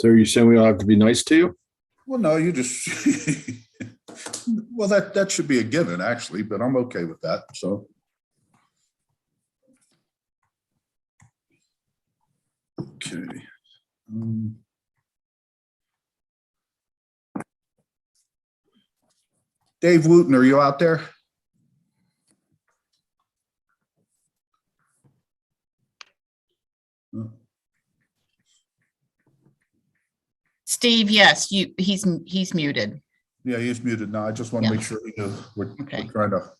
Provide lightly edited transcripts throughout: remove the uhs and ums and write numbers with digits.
So you're saying we don't have to be nice to you? Well, no, you just, well, that should be a given, actually, but I'm okay with that, so. Okay. Dave Wooten, are you out there? Steve, yes, he's muted. Yeah, he's muted now. I just want to make sure we know we're trying to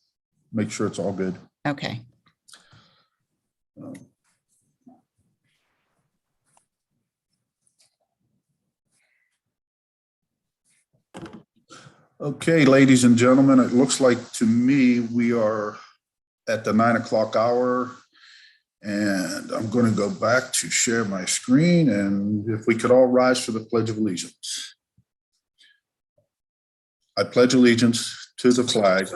make sure it's all good. Okay. Okay, ladies and gentlemen, it looks like to me we are at the 9 o'clock hour, and I'm going to go back to share my screen, and if we could all rise for the Pledge of Allegiance. I pledge allegiance to the flag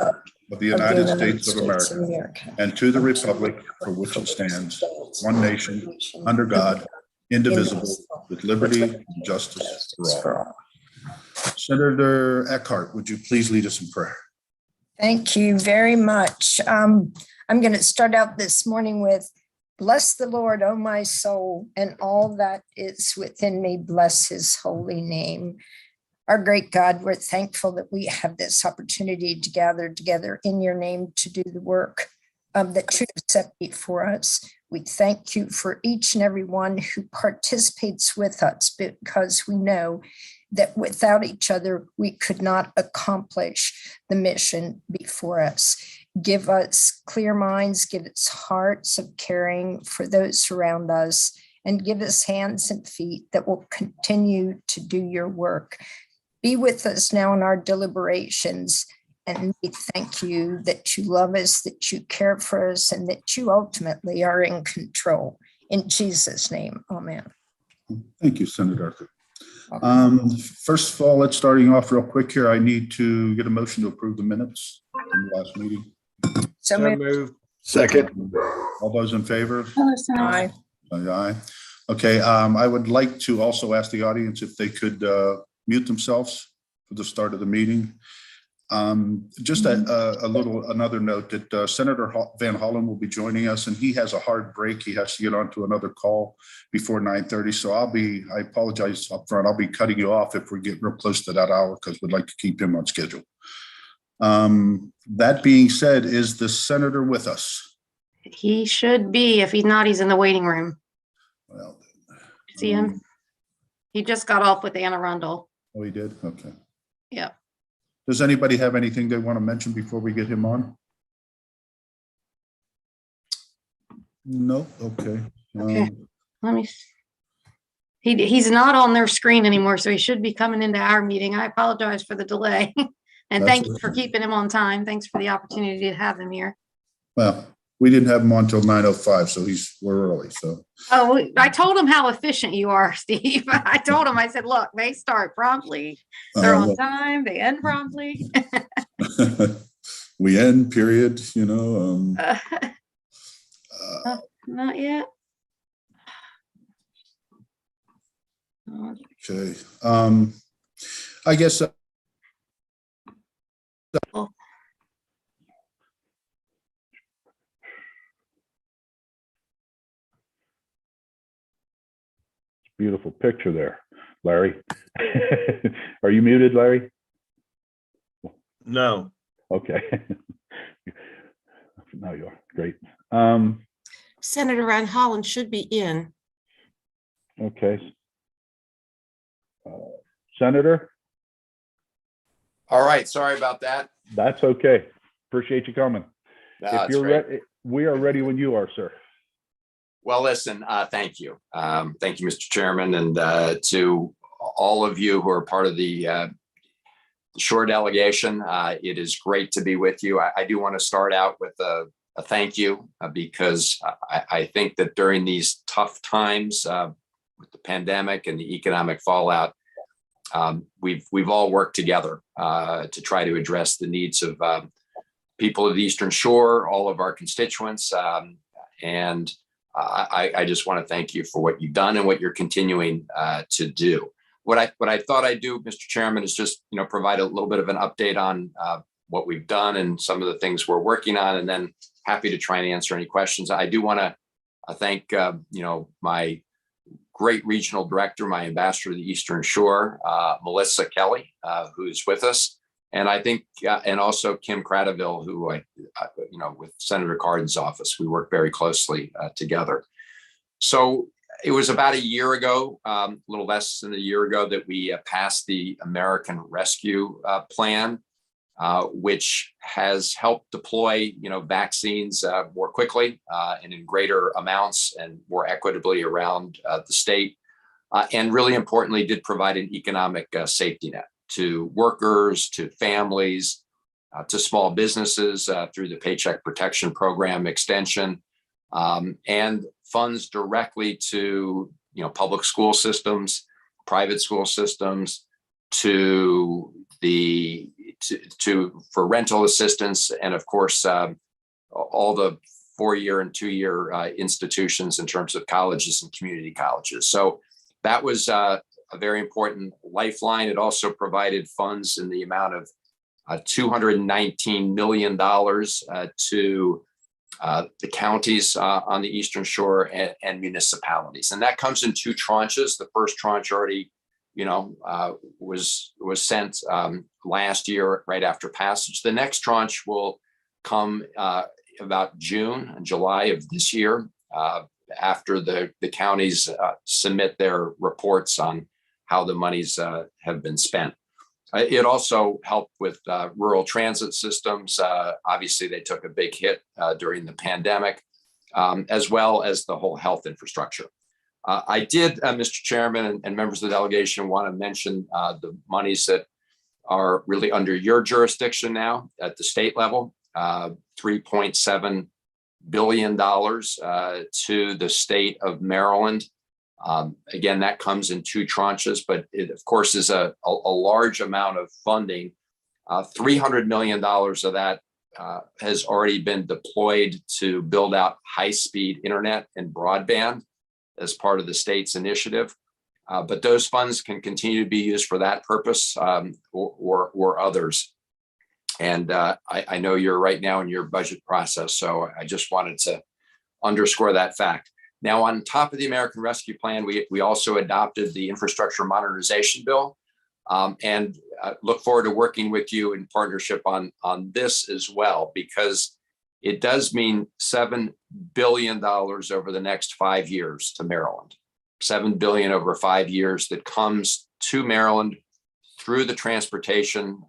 of the United States of America and to the republic for which it stands, one nation, under God, indivisible, with liberty and justice for all. Senator Eckhart, would you please lead us in prayer? Thank you very much. I'm going to start out this morning with, bless the Lord, O my soul, and all that is within me, bless his holy name. Our great God, we're thankful that we have this opportunity to gather together in your name to do the work that you have set before us. We thank you for each and every one who participates with us, because we know that without each other, we could not accomplish the mission before us. Give us clear minds, give us hearts of caring for those around us, and give us hands and feet that will continue to do your work. Be with us now in our deliberations, and we thank you that you love us, that you care for us, and that you ultimately are in control. In Jesus' name, amen. Thank you, Senator Arthur. First of all, let's starting off real quick here. I need to get a motion to approve the minutes from the last meeting. So moved. Second. All those in favor? Aye. Aye. Okay, I would like to also ask the audience if they could mute themselves for the start of the meeting. Just another note that Senator Van Hollen will be joining us, and he has a hard break. He has to get onto another call before 9:30. So I apologize up front. I'll be cutting you off if we get real close to that hour, because we'd like to keep him on schedule. That being said, is the senator with us? He should be. If he's not, he's in the waiting room. Well, See him? He just got off with Anna Rundle. Oh, he did? Okay. Yeah. Does anybody have anything they want to mention before we get him on? No? Okay. Okay. Let me. He's not on their screen anymore, so he should be coming into our meeting. I apologize for the delay. And thank you for keeping him on time. Thanks for the opportunity to have him here. Well, we didn't have him on until 9:05, so we're early. So. Oh, I told him how efficient you are, Steve. I told him, I said, look, they start promptly. They're on time. They end promptly. We end, period, you know. Not yet. Okay. I guess. Beautiful picture there, Larry. Are you muted, Larry? No. Okay. Now you are. Great. Senator Van Hollen should be in. Okay. Senator? All right. Sorry about that. That's okay. Appreciate you coming. If you're ready, we are ready when you are, sir. Well, listen, thank you. Thank you, Mr. Chairman, and to all of you who are part of the shore delegation. It is great to be with you. I do want to start out with a thank you because I think that during these tough times with the pandemic and the economic fallout, we've all worked together to try to address the needs of people of the Eastern Shore, all of our constituents, and I just want to thank you for what you've done and what you're continuing to do. what I thought I'd do, Mr. Chairman, is just, provide a little bit of an update on what we've done and some of the things we're working on, and then happy to try and answer any questions. I do want to thank, my great regional director, my ambassador to the Eastern Shore, Melissa Kelly, who's with us. And I think, and also Kim Cradaville, who with Senator Cardin's office, we work very closely together. So it was about a year ago, a little less than a year ago, that we passed the American Rescue Plan, which has helped deploy, vaccines more quickly and in greater amounts and more equitably around the state. And really importantly, did provide an economic safety net to workers, to families, to small businesses through the Paycheck Protection Program extension, and funds directly to, public school systems, private school systems, for rental assistance, and of course, all the 4-year and 2-year institutions in terms of colleges and community colleges. So that was a very important lifeline. It also provided funds in the amount of $219 million to the counties on the Eastern Shore and municipalities. And that comes in 2 tranches. The first tranche already, was sent last year right after passage. The next tranche will come about June and July of this year, after the counties submit their reports on how the monies have been spent. It also helped with rural transit systems. Obviously, they took a big hit during the pandemic, as well as the whole health infrastructure. I did, Mr. Chairman and members of the delegation, want to mention the monies that are really under your jurisdiction now at the state level, $3.7 billion to the state of Maryland. Again, that comes in 2 tranches, but it, of course, is a large amount of funding. $300 million of that has already been deployed to build out high-speed internet and broadband as part of the state's initiative. But those funds can continue to be used for that purpose or others. And I know you're right now in your budget process, so I just wanted to underscore that fact. Now, on top of the American Rescue Plan, we also adopted the Infrastructure Modernization Bill, and look forward to working with you in partnership on this as well, because it does mean $7 billion over the next 5 years to Maryland. $7 billion over 5 years that comes to Maryland through the transportation,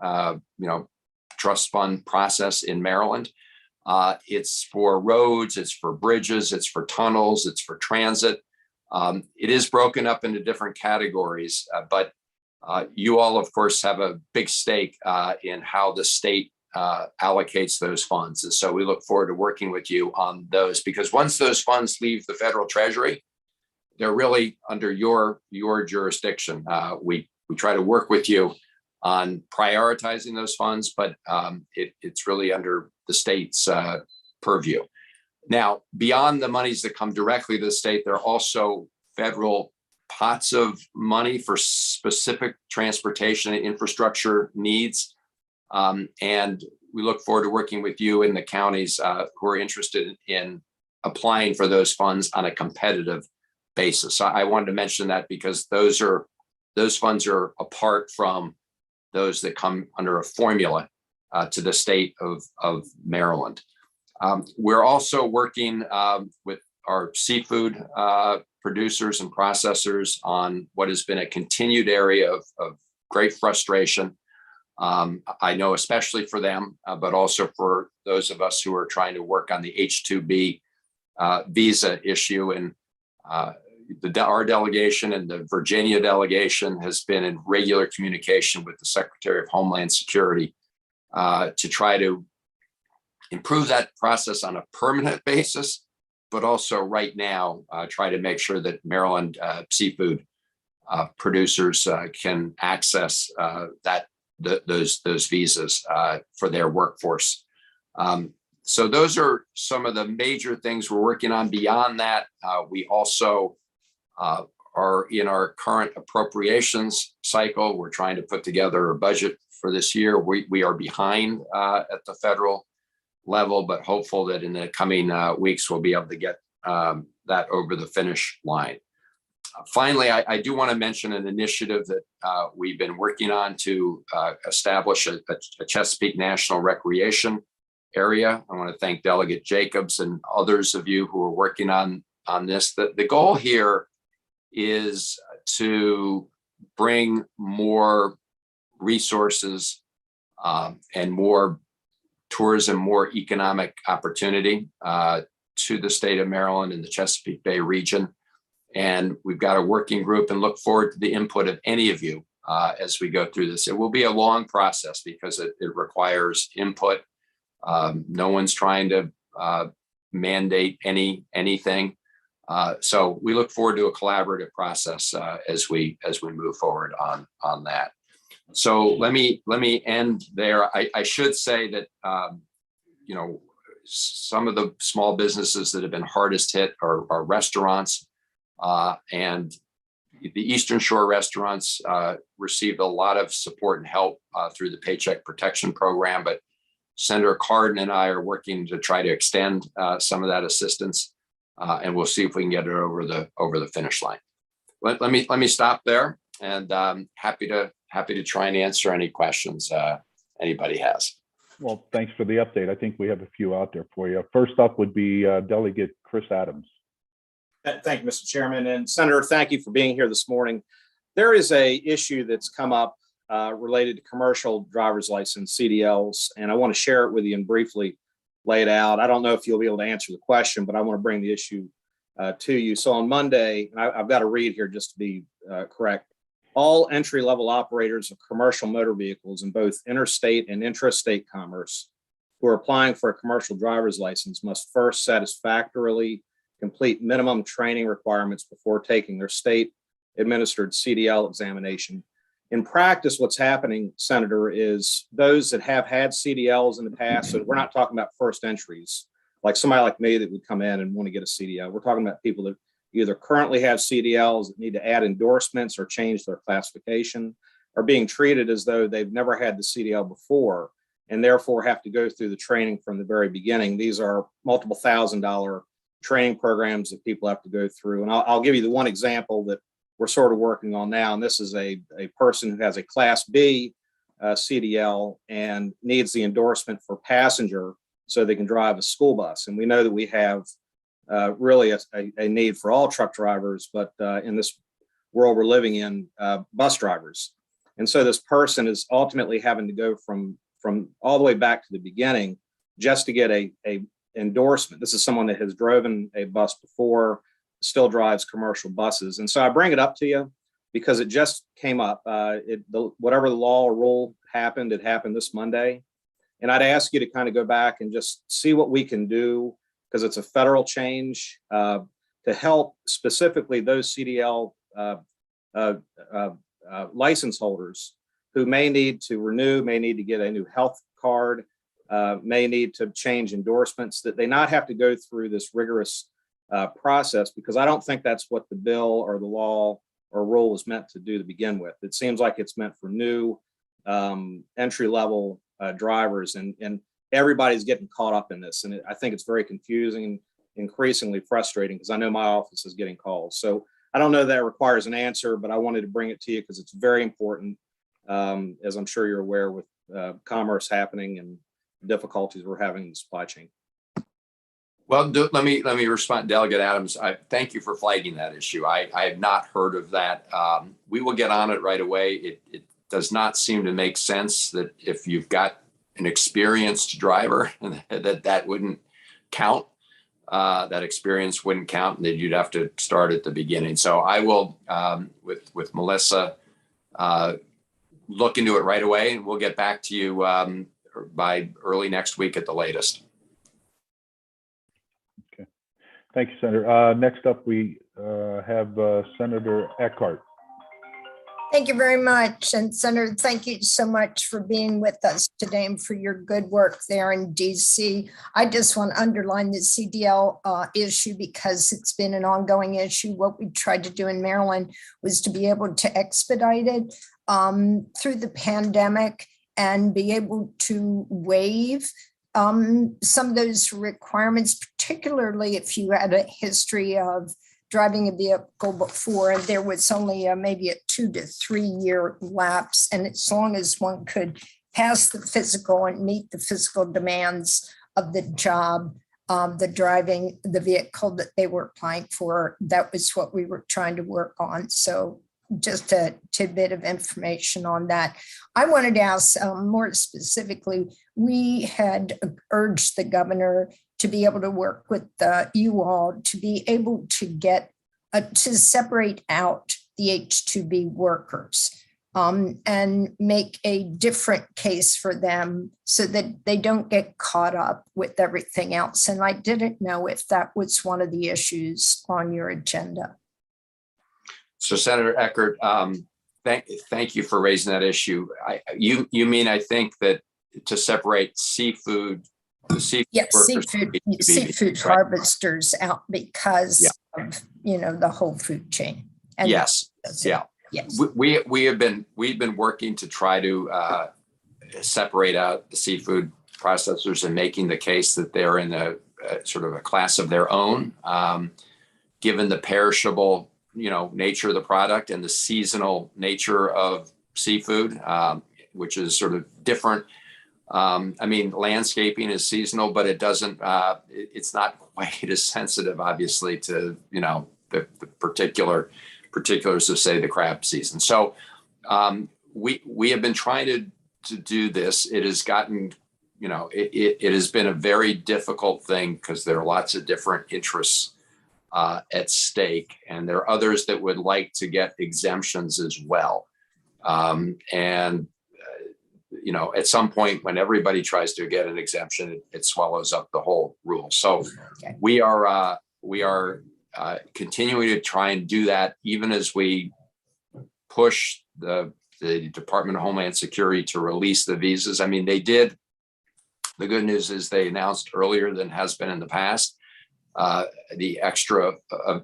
trust fund process in Maryland. It's for roads, it's for bridges, it's for tunnels, it's for transit. It is broken up into different categories, but you all, of course, have a big stake in how the state allocates those funds. And so we look forward to working with you on those, because once those funds leave the federal treasury, they're really under your jurisdiction. We try to work with you on prioritizing those funds, but it's really under the state's purview. Now, beyond the monies that come directly to the state, there are also federal pots of money for specific transportation and infrastructure needs. And we look forward to working with you in the counties who are interested in applying for those funds on a competitive basis. So I wanted to mention that because those funds are apart from those that come under a formula to the state of Maryland. We're also working with our seafood producers and processors on what has been a continued area of great frustration. I know especially for them, but also for those of us who are trying to work on the H-2B visa issue. And our delegation and the Virginia delegation has been in regular communication with the Secretary of Homeland Security to try to improve that process on a permanent basis, but also right now try to make sure that Maryland seafood producers can access those visas for their workforce. So those are some of the major things we're working on. Beyond that, we also are in our current appropriations cycle. We're trying to put together a budget for this year. We are behind at the federal level, but hopeful that in the coming weeks, we'll be able to get that over the finish line. Finally, I do want to mention an initiative that we've been working on to establish a Chesapeake National Recreation Area. I want to thank Delegate Jacobs and others of you who are working on this. The goal here is to bring more resources and more tourism, more economic opportunity to the state of Maryland and the Chesapeake Bay region. And we've got a working group and look forward to the input of any of you as we go through this. It will be a long process because it requires input. No one's trying to mandate anything. So we look forward to a collaborative process as we move forward on that. So let me end there. I should say that you know, some of the small businesses that have been hardest hit are restaurants, and the Eastern Shore restaurants received a lot of support and help through the Paycheck Protection Program, but Senator Cardin and I are working to try to extend some of that assistance, and we'll see if we can get it over the finish line. Let me stop there, and happy to try and answer any questions anybody has. Well, thanks for the update. I think we have a few out there for you. First up would be Delegate Chris Adams. Thank you, Mr. Chairman. And Senator, thank you for being here this morning. There is a issue that's come up related to commercial driver's license, CDLs, and I want to share it with you and briefly lay it out. I don't know if you'll be able to answer the question, but I want to bring the issue to you. So on Monday, and I've got to read here just to be correct, all entry-level operators of commercial motor vehicles in both interstate and intrastate commerce who are applying for a commercial driver's license must first satisfactorily complete minimum training requirements before taking their state administered CDL examination. In practice, what's happening, Senator, is those that have had CDLs in the past, so we're not talking about first entries, like somebody like me that would come in and want to get a CDL. We're talking about people that either currently have CDLs that need to add endorsements or change their classification, are being treated as though they've never had the CDL before and therefore have to go through the training from the very beginning. These are multiple $1,000 training programs that people have to go through. And I'll give you the one example that we're sort of working on now. And this is a person who has a Class B CDL and needs the endorsement for passenger so they can drive a school bus. And we know that we have really a need for all truck drivers, but in this world we're living in, bus drivers. And so this person is ultimately having to go from all the way back to the beginning just to get a endorsement. This is someone that has driven a bus before, still drives commercial buses. And so I bring it up to you because it just came up. Whatever the law or rule happened, it happened this Monday. And I'd ask you to kind of go back and just see what we can do, because it's a federal change to help specifically those CDL license holders who may need to renew, may need to get a new health card, may need to change endorsements, that they not have to go through this rigorous process, because I don't think that's what the bill or the law or rule was meant to do to begin with. It seems like it's meant for new entry-level drivers, and everybody's getting caught up in this. And I think it's very confusing and increasingly frustrating, because I know my office is getting calls. So I don't know that requires an answer, but I wanted to bring it to you because it's very important, as I'm sure you're aware, with commerce happening and difficulties we're having in the supply chain. Well, let me respond, Delegate Adams. I thank you for flagging that issue. I have not heard of that. We will get on it right away. It does not seem to make sense that if you've got an experienced driver, that wouldn't count. That experience wouldn't count, and that you'd have to start at the beginning. So I will, with Melissa, look into it right away, and we'll get back to you by early next week at the latest. Okay, thank you, Senator. Next up, we have Senator Eckhart. Thank you very much. And Senator, thank you so much for being with us today and for your good work there in DC. I just want to underline the CDL issue because it's been an ongoing issue. What we tried to do in Maryland was to be able to expedite it through the pandemic and be able to waive some of those requirements, particularly if you had a history of driving a vehicle before, and there was only maybe a 2 to 3 year lapse. And as long as one could pass the physical and meet the physical demands of the job, the driving the vehicle that they were applying for, that was what we were trying to work on. So just a tidbit of information on that. I wanted to ask more specifically, we had urged the governor to be able to work with you all to be able to get to separate out the H-2B workers and make a different case for them so that they don't get caught up with everything else. And I didn't know if that was one of the issues on your agenda. So Senator Eckert, thank you for raising that issue. You mean, I think that to separate seafood, the seafood workers, seafood right? Harvesters out because of, the whole food chain. And Yes. Yeah. Yes. We've been working to try to separate out the seafood processors and making the case that they're in a sort of a class of their own, given the perishable, nature of the product and the seasonal nature of seafood, which is sort of different. I mean, landscaping is seasonal, but it doesn't, it's not quite as sensitive, obviously, to, the particulars of, say, the crab season. So we have been trying to do this. It has gotten, it has been a very difficult thing because there are lots of different interests at stake, and there are others that would like to get exemptions as well. At some point when everybody tries to get an exemption, it swallows up the whole rule. So we are continuing to try and do that, even as we push the Department of Homeland Security to release the visas. I mean, they did. The good news is they announced earlier than has been in the past the extra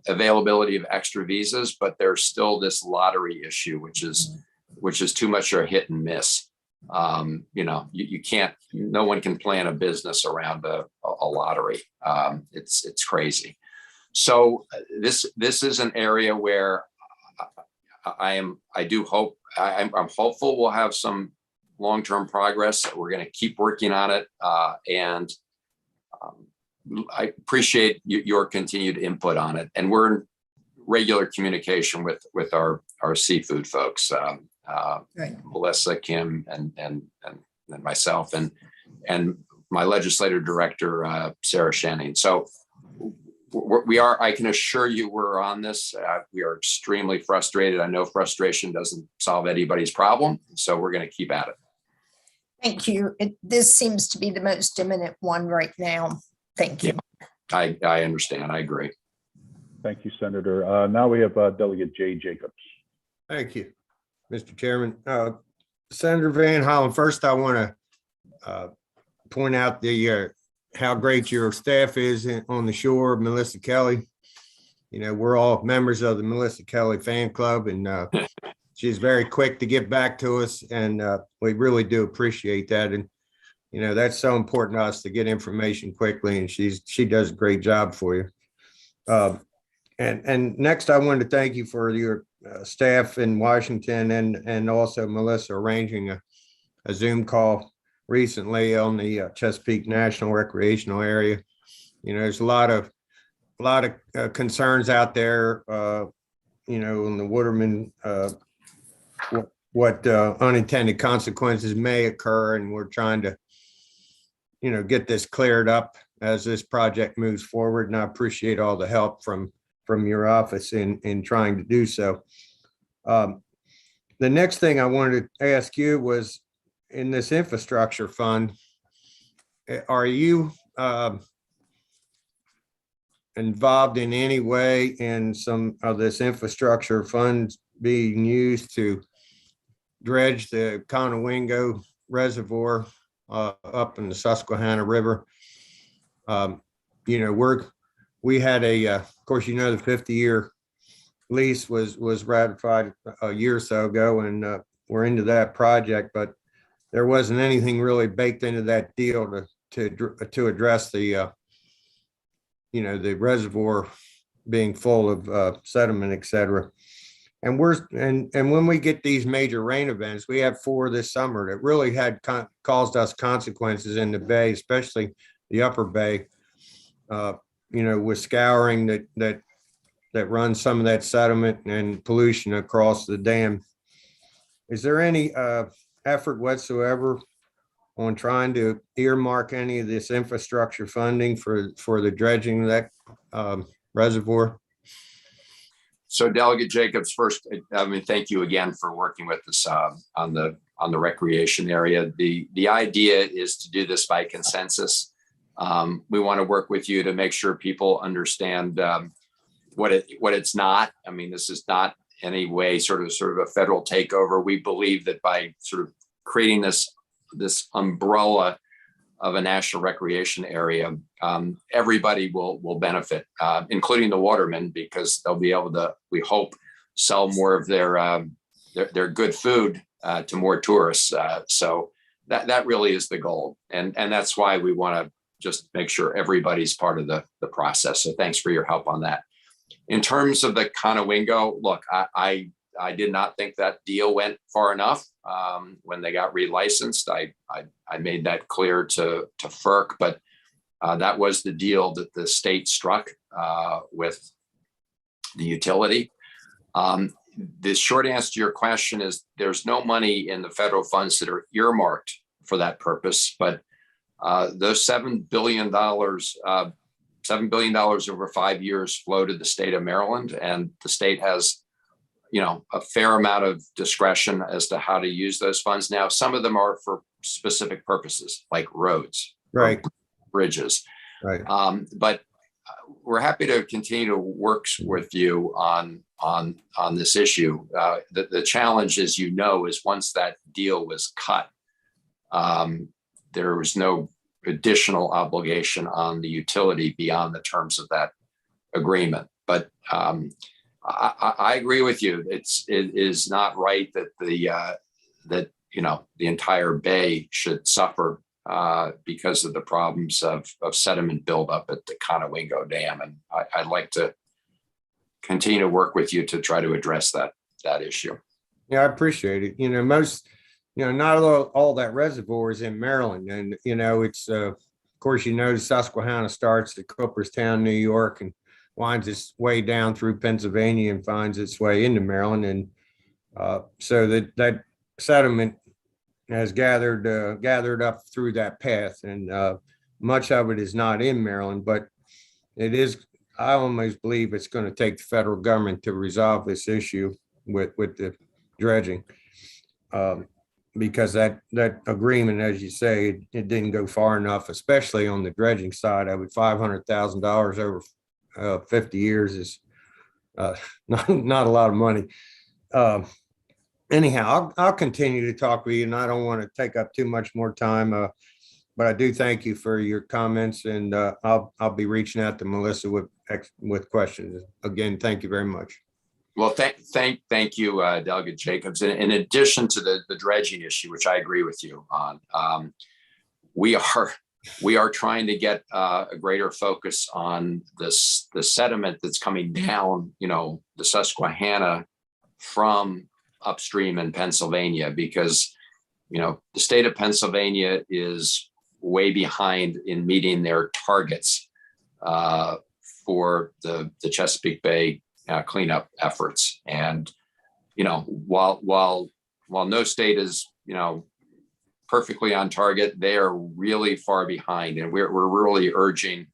availability of extra visas, but there's still this lottery issue, which is too much of a hit and miss. You can't, no one can plan a business around a lottery. It's crazy. So this is an area where I'm hopeful we'll have some long-term progress. We're going to keep working on it. And I appreciate your continued input on it. And we're in regular communication with our seafood folks. Right. Melissa, Kim, and myself, and my legislative director, Sarah Shanning. So I can assure you we're on this. We are extremely frustrated. I know frustration doesn't solve anybody's problem, so we're going to keep at it. Thank you. This seems to be the most imminent one right now. Thank you. Yeah, I understand. I agree. Thank you, Senator. Now we have Delegate Jay Jacobs. Thank you, Mr. Chairman. Senator Van Hollen, first I want to point out how great your staff is on the shore. Melissa Kelly, we're all members of the Melissa Kelly fan club, and she's very quick to get back to us, and we really do appreciate that. And that's so important to us to get information quickly, and she does a great job for you. And next, I wanted to thank you for your staff in Washington and also Melissa arranging a Zoom call recently on the Chesapeake National Recreational Area. There's a lot of concerns out there, in the Waterman, what unintended consequences may occur, and we're trying to get this cleared up as this project moves forward. And I appreciate all the help from your office in trying to do so. The next thing I wanted to ask you was, in this infrastructure fund, are you involved in any way in some of this infrastructure funds being used to dredge the Conowingo Reservoir up in the Susquehanna River. You know, we had of course, you know, the 50-year lease was ratified a year or so ago, and we're into that project, but there wasn't anything really baked into that deal to address the you know, the reservoir being full of sediment, et cetera. And when we get these major rain events, we had 4 this summer that really had caused us consequences in the bay, especially the upper bay. You know, with scouring that runs some of that sediment and pollution across the dam. Is there any effort whatsoever on trying to earmark any of this infrastructure funding for the dredging of that reservoir? So Delegate Jacobs, first, I mean, thank you again for working with us on the recreation area. The idea is to do this by consensus. We want to work with you to make sure people understand what it's not. I mean, this is not any way sort of a federal takeover. We believe that by sort of creating this umbrella of a national recreation area, everybody will benefit, including the watermen, because they'll be able to, we hope, sell more of their good food to more tourists. So that really is the goal, and that's why we want to just make sure everybody's part of the process. So thanks for your help on that. In terms of the Conowingo, look, I did not think that deal went far enough when they got relicensed. I made that clear to FERC, but that was the deal that the state struck with the utility. The short answer to your question is there's no money in the federal funds that are earmarked for that purpose, but those $7 billion over 5 years flow to the state of Maryland, and the state has, you know, a fair amount of discretion as to how to use those funds. Now, some of them are for specific purposes, like roads, right, bridges, right. But we're happy to continue to work with you on this issue. The challenge, as you know, is once that deal was cut, there was no additional obligation on the utility beyond the terms of that agreement. But I agree with you. It is not right that the entire bay should suffer because of the problems of sediment buildup at the Conowingo Dam, and I'd like to continue to work with you to try to address that issue. Yeah, I appreciate it. You know, not all that reservoir is in Maryland, and you know, it's of course, you know, Susquehanna starts at Cooperstown, New York, and winds its way down through Pennsylvania and finds its way into Maryland, and so that sediment has gathered up through that path, and much of it is not in Maryland, but it is. I almost believe it's going to take the federal government to resolve this issue with the dredging. Because that agreement, as you say, it didn't go far enough, especially on the dredging side of it. $500,000 over 50 years is not a lot of money. Anyhow, I'll continue to talk with you, and I don't want to take up too much more time. But I do thank you for your comments, and I'll be reaching out to Melissa with questions. Again, thank you very much. Well, thank you, Delegate Jacobs. In addition to the dredging issue, which I agree with you on, we are trying to get a greater focus on the sediment that's coming down, you know, the Susquehanna from upstream in Pennsylvania, because, you know, the state of Pennsylvania is way behind in meeting their targets for the Chesapeake Bay cleanup efforts. And, you know, while no state is, you know, perfectly on target, they are really far behind. And we're really urging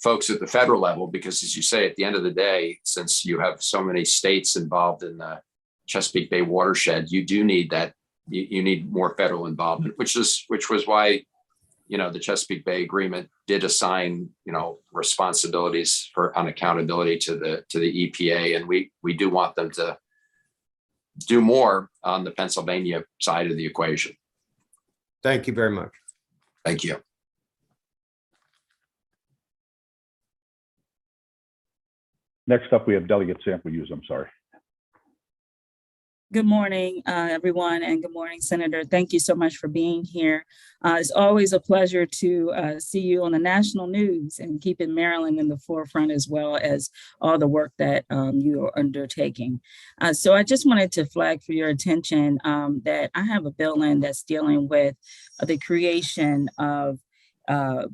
folks at the federal level, because as you say, at the end of the day, since you have so many states involved in the Chesapeake Bay watershed, you do need that. You need more federal involvement, which was why, you know, the Chesapeake Bay Agreement did assign, you know, responsibilities on accountability to the EPA, and we do want them to do more on the Pennsylvania side of the equation. Thank you very much. Thank you. Next up, we have delegate sample use. I'm sorry. Good morning, everyone, and good morning, Senator. Thank you so much for being here. It's always a pleasure to see you on the national news and keeping Maryland in the forefront, as well as all the work that you are undertaking. So I just wanted to flag for your attention that I have a bill in that's dealing with the creation of a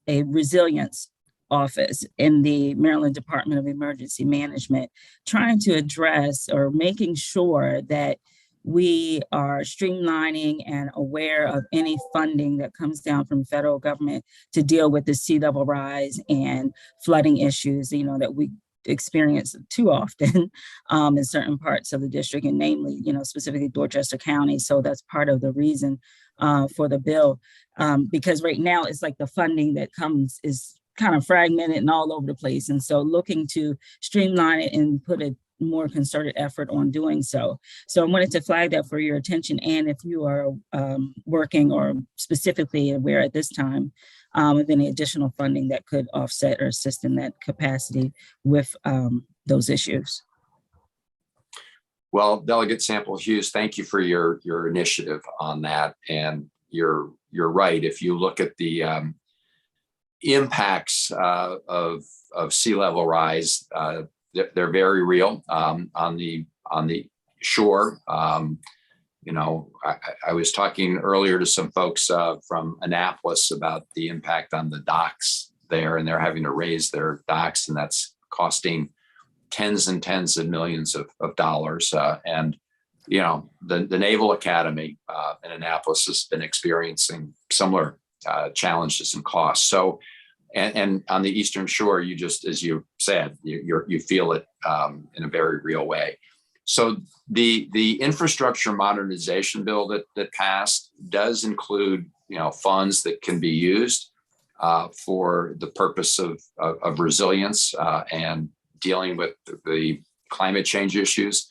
resilience office in the Maryland Department of Emergency Management, trying to address or making sure that we are streamlining and aware of any funding that comes down from federal government to deal with the sea level rise and flooding issues, that we experience too often in certain parts of the district, and namely, specifically Dorchester County. So that's part of the reason for the bill, because right now it's like the funding that comes is kind of fragmented and all over the place. And so looking to streamline it and put a more concerted effort on doing so. So I wanted to flag that for your attention. And if you are working or specifically aware at this time of any additional funding that could offset or assist in that capacity with those issues. Well, Delegate Sample Hughes, thank you for your initiative on that. And you're right. If you look at the impacts of sea level rise, they're very real on the shore. I was talking earlier to some folks from Annapolis about the impact on the docks there, and they're having to raise their docks, and that's costing tens and tens of millions of dollars. And the Naval Academy in Annapolis has been experiencing similar challenges and costs. So, and on the Eastern Shore, you just, as you said, you feel it in a very real way. So the infrastructure modernization bill that passed does include, funds that can be used for the purpose of resilience and dealing with the climate change issues.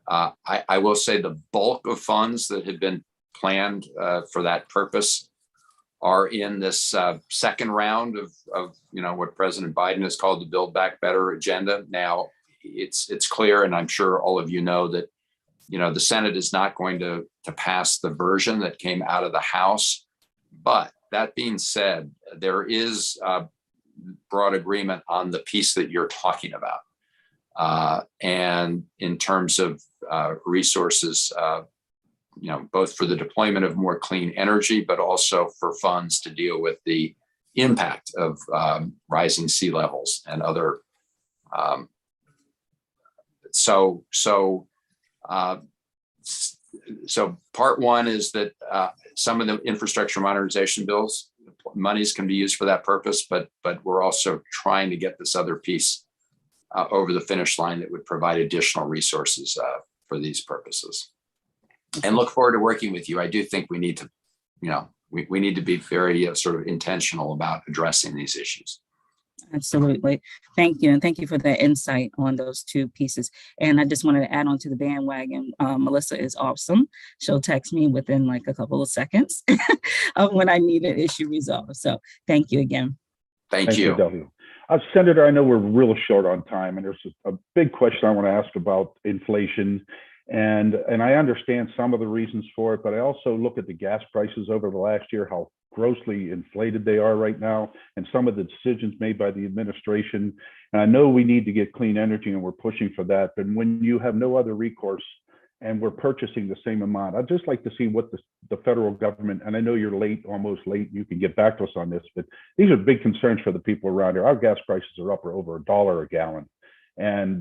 I will say the bulk of funds that had been planned for that purpose are in this second round of what President Biden has called the Build Back Better agenda. Now, it's clear, and I'm sure all of you know that the Senate is not going to pass the version that came out of the House. But that being said, there is broad agreement on the piece that you're talking about, and in terms of resources. Both for the deployment of more clean energy, but also for funds to deal with the impact of rising sea levels and other. So part one is that some of the infrastructure modernization bills, monies can be used for that purpose, but we're also trying to get this other piece over the finish line that would provide additional resources for these purposes. And look forward to working with you. I do think we need to, we need to be very sort of intentional about addressing these issues. Absolutely. Thank you. And thank you for that insight on those two pieces. And I just wanted to add on to the bandwagon. Melissa is awesome. She'll text me within like a couple of seconds of when I need an issue resolved. So thank you again. Thank you. Senator, I know we're real short on time, and there's a big question I want to ask about inflation. And I understand some of the reasons for it, but I also look at the gas prices over the last year, how grossly inflated they are right now, and some of the decisions made by the administration. And I know we need to get clean energy, and we're pushing for that. But when you have no other recourse and we're purchasing the same amount, I'd just like to see what the federal government, and I know you're late, almost late, you can get back to us on this, but these are big concerns for the people around here. Our gas prices are up over $1 a gallon. And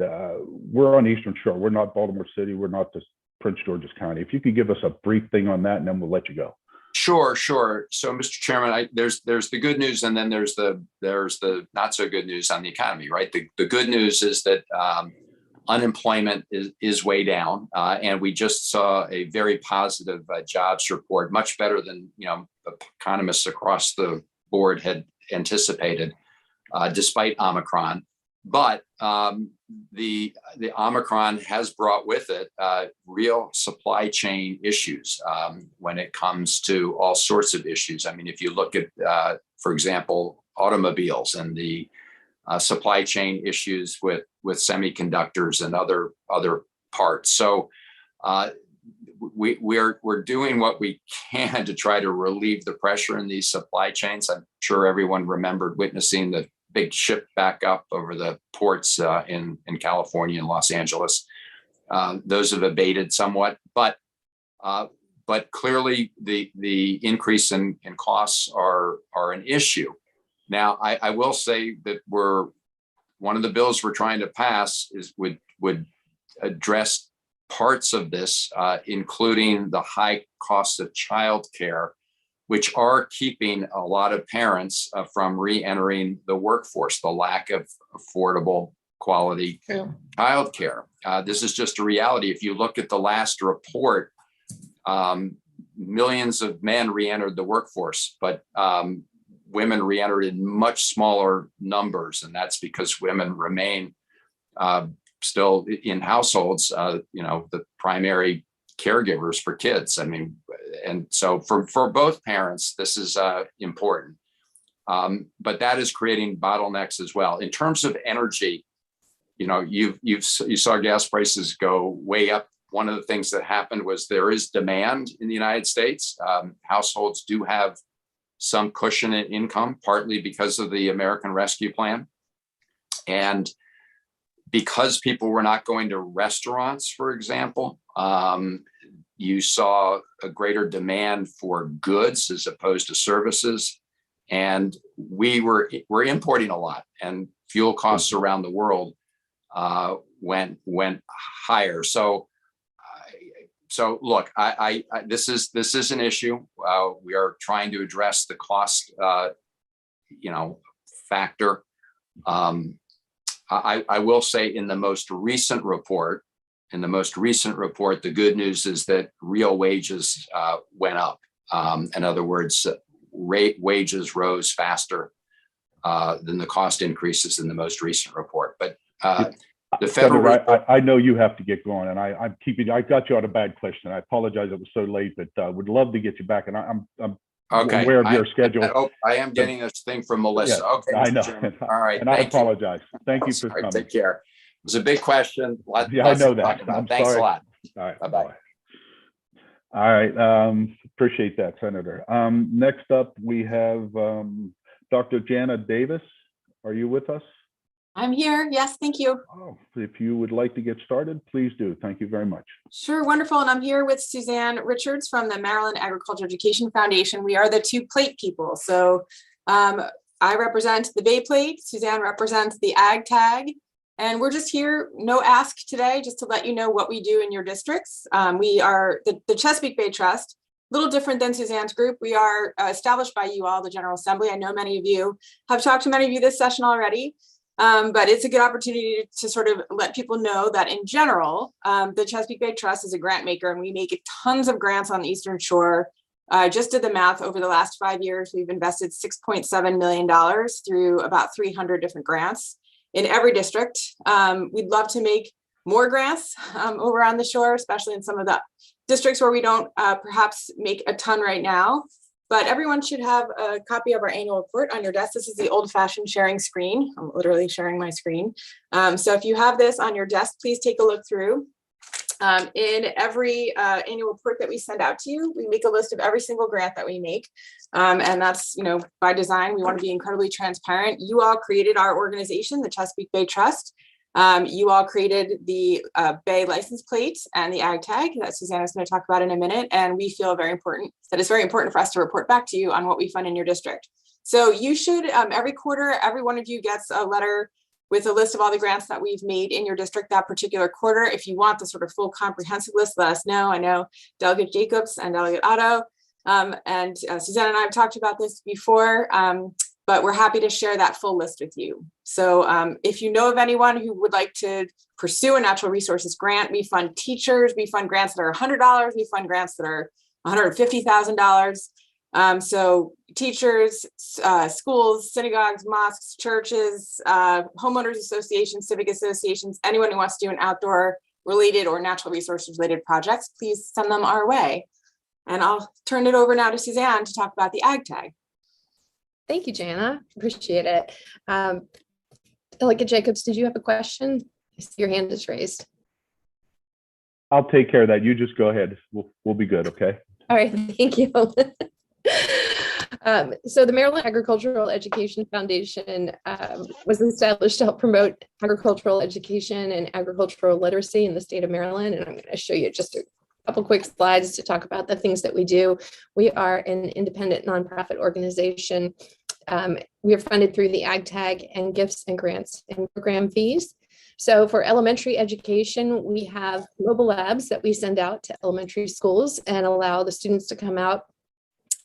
we're on the Eastern Shore. We're not Baltimore City. We're not just Prince George's County. If you could give us a brief thing on that, and then we'll let you go. Sure. So, Mr. Chairman, there's the good news, and then there's the not so good news on the economy, right? The good news is that unemployment is way down, and we just saw a very positive jobs report, much better than economists across the board had anticipated, despite Omicron. But the Omicron has brought with it real supply chain issues when it comes to all sorts of issues. I mean, if you look at, for example, automobiles and the supply chain issues with semiconductors and other parts. So we're doing what we can to try to relieve the pressure in these supply chains. I'm sure everyone remembered witnessing the big ship backup over the ports in California and Los Angeles. Those have abated somewhat, but clearly the increase in costs are an issue. Now, I will say that one of the bills we're trying to pass would address parts of this, including the high cost of childcare, which are keeping a lot of parents from re-entering the workforce, the lack of affordable quality childcare. This is just a reality. If you look at the last report, millions of men re-entered the workforce, but women re-entered in much smaller numbers. And that's because women remain still in households, the primary caregivers for kids. I mean, and so for both parents, this is important. But that is creating bottlenecks as well. In terms of energy, you saw gas prices go way up. One of the things that happened was there is demand in the United States. Households do have some cushion in income, partly because of the American Rescue Plan. And because people were not going to restaurants, for example, you saw a greater demand for goods as opposed to services. And we're importing a lot, and fuel costs around the world went higher. So look, this is an issue. We are trying to address the cost, factor. I will say in the most recent report, the good news is that real wages went up. In other words, wages rose faster than the cost increases in the most recent report. But the federal, Senator, I know you have to get going, and I got you on a bad question. I apologize it was so late, but would love to get you back. And I'm okay. aware of your schedule. I am getting this thing from Melissa. Yeah, okay, I know. Chairman. All right. And I apologize. Thank you for coming. Take care. It was a big question. Yeah, I know that. I'm Thanks sorry. a lot. All right. Bye-bye. All right. Appreciate that, Senator. Next up, we have Dr. Jana Davis. Are you with us? I'm here. Yes, thank you. Oh, if you would like to get started, please do. Thank you very much. Sure, wonderful. And I'm here with Suzanne Richards from the Maryland Agriculture Education Foundation. We are the two plate people. So I represent the Bay Plate. Suzanne represents the Ag Tag. And we're just here, no ask today, just to let you know what we do in your districts. We are the Chesapeake Bay Trust, a little different than Suzanne's group. We are established by you all, the General Assembly. I know many of you have talked to many of you this session already. But it's a good opportunity to sort of let people know that in general, the Chesapeake Bay Trust is a grant maker, and we make tons of grants on the Eastern Shore. Just did the math over the last 5 years. We've invested $6.7 million through about 300 different grants in every district. We'd love to make more grants over on the shore, especially in some of the districts where we don't perhaps make a ton right now. But everyone should have a copy of our annual report on your desk. This is the old-fashioned sharing screen. I'm literally sharing my screen. So if you have this on your desk, please take a look through. In every annual report that we send out to you, we make a list of every single grant that we make. And that's, by design. We want to be incredibly transparent. You all created our organization, the Chesapeake Bay Trust. You all created the Bay license plate and the Ag Tag that Susanna's going to talk about in a minute. And we feel it's very important for us to report back to you on what we fund in your district. So you should, every quarter, every one of you gets a letter with a list of all the grants that we've made in your district that particular quarter. If you want the sort of full comprehensive list, let us know. I know Delegate Jacobs and Delegate Otto and Susanna and I have talked about this before. But we're happy to share that full list with you. So if you know of anyone who would like to pursue a natural resources grant, we fund teachers, we fund grants that are $100, we fund grants that are $150,000. So teachers, schools, synagogues, mosques, churches, homeowners associations, civic associations, anyone who wants to do an outdoor related or natural resources related projects, please send them our way. And I'll turn it over now to Suzanne to talk about the ag tag. Thank you, Jana. Appreciate it. Delegate Jacobs, did you have a question? I see your hand is raised. I'll take care of that. You just go ahead. We'll be good, okay? All right, thank you. So the Maryland Agricultural Education Foundation was established to help promote agricultural education and agricultural literacy in the state of Maryland. And I'm going to show you just a couple quick slides to talk about the things that we do. We are an independent nonprofit organization. We are funded through the Ag Tag and gifts and grants and program fees. So for elementary education, we have mobile labs that we send out to elementary schools and allow the students to come out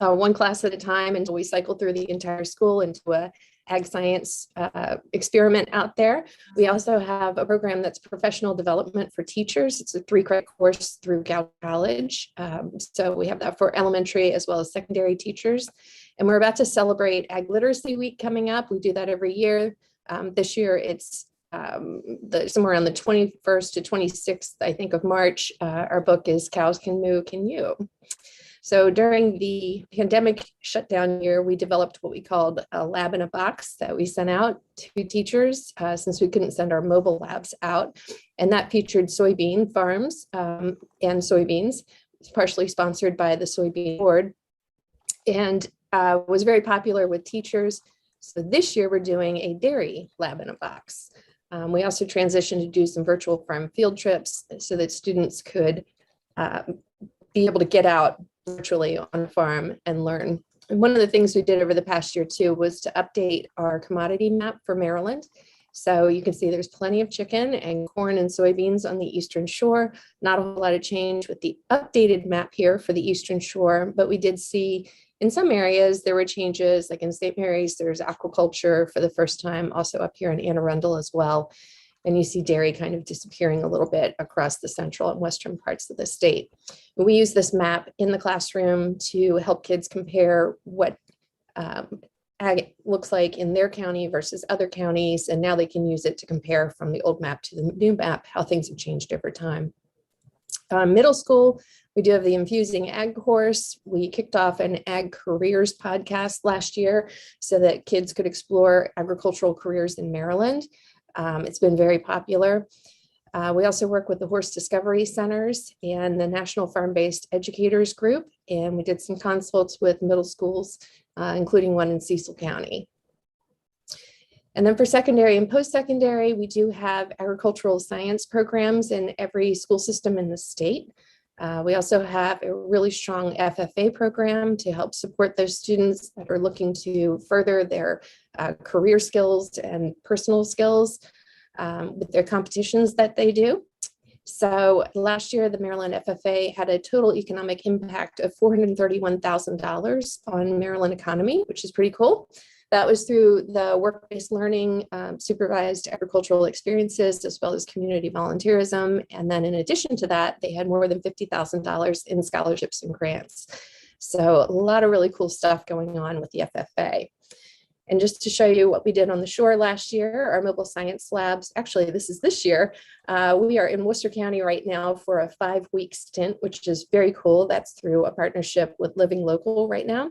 one class at a time until we cycle through the entire school into a ag science experiment out there. We also have a program that's professional development for teachers. It's a 3-credit course through Gow College. So we have that for elementary as well as secondary teachers. And we're about to celebrate Ag Literacy Week coming up. We do that every year. This year it's somewhere around the 21st to 26th, I think, of March. Our book is Cows Can Moo, Can You? So during the pandemic shutdown year, we developed what we called a lab in a box that we sent out to teachers since we couldn't send our mobile labs out. And that featured soybean farms and soybeans. It's partially sponsored by the Soybean Board and was very popular with teachers. So this year we're doing a dairy lab in a box. We also transitioned to do some virtual farm field trips so that students could be able to get out virtually on a farm and learn. And one of the things we did over the past year too was to update our commodity map for Maryland. So you can see there's plenty of chicken and corn and soybeans on the Eastern Shore. Not a whole lot of change with the updated map here for the Eastern Shore, but we did see in some areas there were changes, like in St. Mary's, there's aquaculture for the first time, also up here in Anne Arundel as well. And you see dairy kind of disappearing a little bit across the central and western parts of the state. And we use this map in the classroom to help kids compare what ag looks like in their county versus other counties. And now they can use it to compare from the old map to the new map, how things have changed over time. Middle school, we do have the Infusing Ag course. We kicked off an Ag Careers podcast last year so that kids could explore agricultural careers in Maryland. It's been very popular. We also work with the Horse Discovery Centers and the National Farm-Based Educators Group, and we did some consults with middle schools, including one in Cecil County. And then for secondary and post-secondary, we do have agricultural science programs in every school system in the state. We also have a really strong FFA program to help support those students that are looking to further their career skills and personal skills with their competitions that they do. So last year, the Maryland FFA had a total economic impact of $431,000 on Maryland economy, which is pretty cool. That was through the work-based learning, supervised agricultural experiences, as well as community volunteerism. And then in addition to that, they had more than $50,000 in scholarships and grants. So a lot of really cool stuff going on with the FFA. And just to show you what we did on the shore last year, our mobile science labs, actually this is this year, we are in Worcester County right now for a 5-week stint, which is very cool. That's through a partnership with Living Local right now.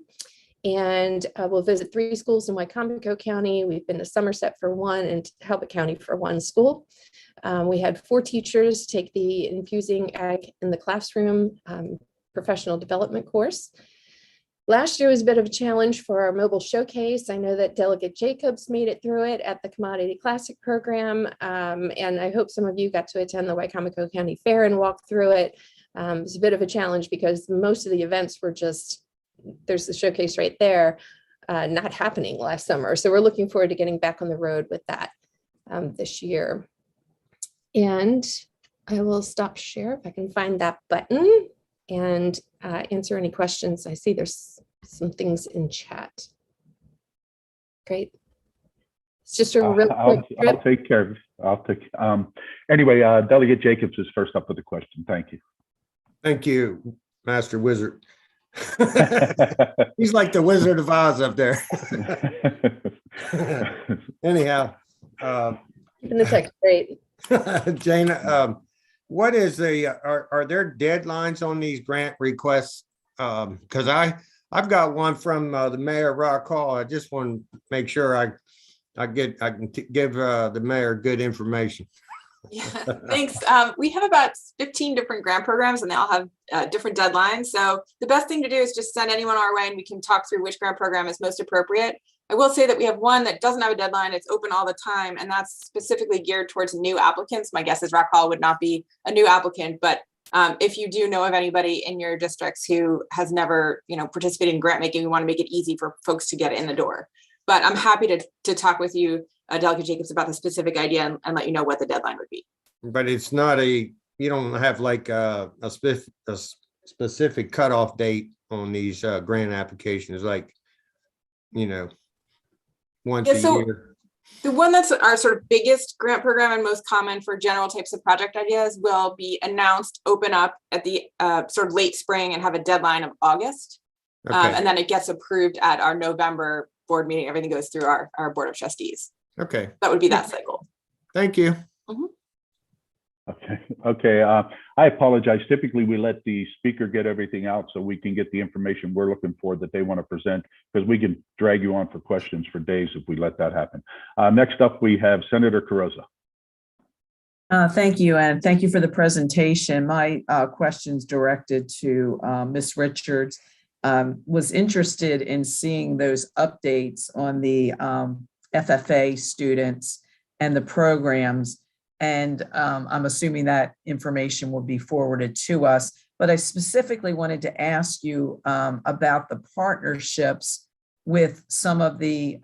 And we'll visit 3 schools in Wycomico County. We've been to Somerset for 1 and Talbot County for 1 school. We had 4 teachers take the Infusing Ag in the Classroom professional development course. Last year was a bit of a challenge for our mobile showcase. I know that Delegate Jacobs made it through it at the Commodity Classic program. And I hope some of you got to attend the Wycomico County Fair and walk through it. It was a bit of a challenge because most of the events were just, there's the showcase right there, not happening last summer. So we're looking forward to getting back on the road with that this year. And I will stop share if I can find that button and answer any questions. I see there's some things in chat. Great. It's just a real quick trip. I'll take care of it. I'll take, anyway, Delegate Jacobs is first up with a question. Thank you. Thank you, Master Wizard. He's like the Wizard of Oz up there. Anyhow, Keeping the text straight. Jana, what is are there deadlines on these grant requests? Because I've got one from the mayor of Rock Hall. I just want to make sure I can give the mayor good information. Yeah, thanks. We have about 15 different grant programs and they all have different deadlines. So the best thing to do is just send anyone our way and we can talk through which grant program is most appropriate. I will say that we have one that doesn't have a deadline. It's open all the time, and that's specifically geared towards new applicants. My guess is Rock Hall would not be a new applicant, but if you do know of anybody in your districts who has never, participated in grant making, we want to make it easy for folks to get in the door. But I'm happy to talk with you, Delegate Jacobs, about the specific idea and let you know what the deadline would be. But it's not you don't have like a specific cutoff date on these grant applications, like, once a year. The one that's our sort of biggest grant program and most common for general types of project ideas will be announced, open up at the sort of late spring and have a deadline of August. Okay. And then it gets approved at our November board meeting. Everything goes through our board of trustees. Okay. That would be that cycle. Thank you. Okay. I apologize. Typically, we let the speaker get everything out so we can get the information we're looking for that they want to present, because we can drag you on for questions for days if we let that happen. Next up, we have Senator Carrozza. Thank you, and thank you for the presentation. My question's directed to Ms. Richards. Was interested in seeing those updates on the FFA students and the programs. And I'm assuming that information will be forwarded to us. But I specifically wanted to ask you about the partnerships with some of the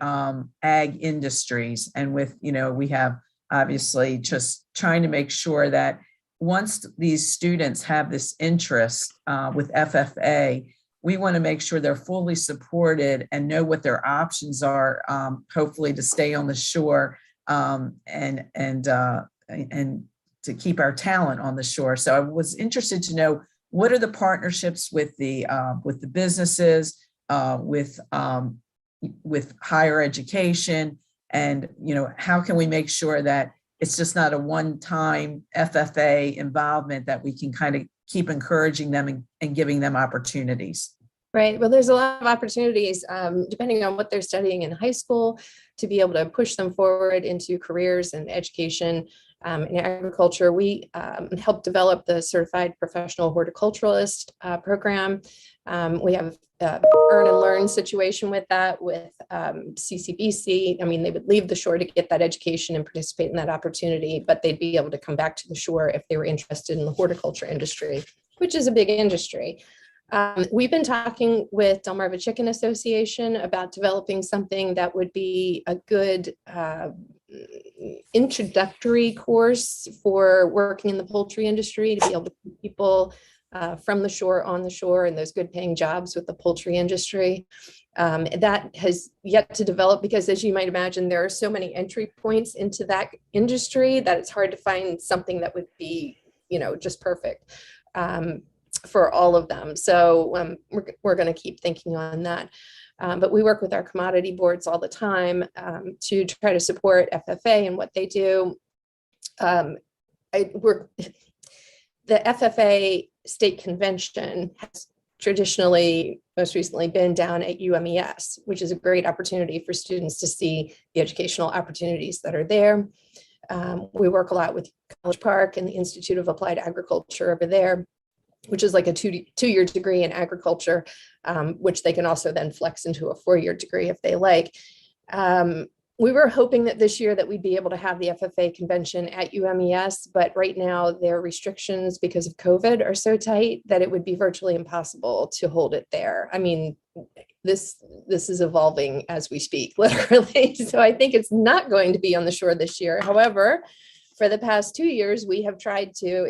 ag industries. And with, we have obviously just trying to make sure that once these students have this interest with FFA, we want to make sure they're fully supported and know what their options are, hopefully to stay on the shore and to keep our talent on the shore. So I was interested to know, what are the partnerships with the businesses, with higher education, and how can we make sure that it's just not a one-time FFA involvement, that we can kind of keep encouraging them and giving them opportunities? Right. Well, there's a lot of opportunities, depending on what they're studying in high school, to be able to push them forward into careers and education. In agriculture, we helped develop the Certified Professional Horticulturalist program. We have earn and learn situation with that, with CCBC. I mean, they would leave the shore to get that education and participate in that opportunity, but they'd be able to come back to the shore if they were interested in the horticulture industry, which is a big industry. We've been talking with Delmarva Chicken Association about developing something that would be a good introductory course for working in the poultry industry, to be able to keep people from the shore on the shore and those good paying jobs with the poultry industry. That has yet to develop because, as you might imagine, there are so many entry points into that industry that it's hard to find something that would be, just perfect for all of them. So we're going to keep thinking on that. But we work with our commodity boards all the time to try to support FFA and what they do. The FFA state convention has traditionally, most recently, been down at UMES, which is a great opportunity for students to see the educational opportunities that are there. We work a lot with College Park and the Institute of Applied Agriculture over there, which is like a two-year degree in agriculture, which they can also then flex into a 4-year degree if they like. We were hoping that this year that we'd be able to have the FFA convention at UMES, but right now their restrictions because of COVID are so tight that it would be virtually impossible to hold it there. I mean, this is evolving as we speak, literally. So I think it's not going to be on the shore this year. However, for the past 2 years, we have tried to,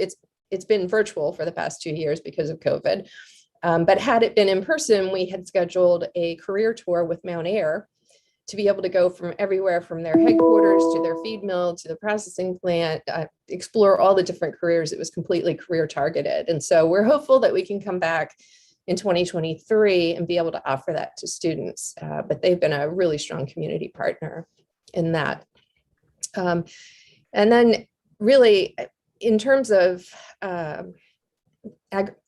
it's been virtual for the past 2 years because of COVID. But had it been in person, we had scheduled a career tour with Mount Air to be able to go from everywhere from their headquarters to their feed mill to the processing plant, explore all the different careers. It was completely career targeted. And so we're hopeful that we can come back in 2023 and be able to offer that to students. But they've been a really strong community partner in that. And then really in terms of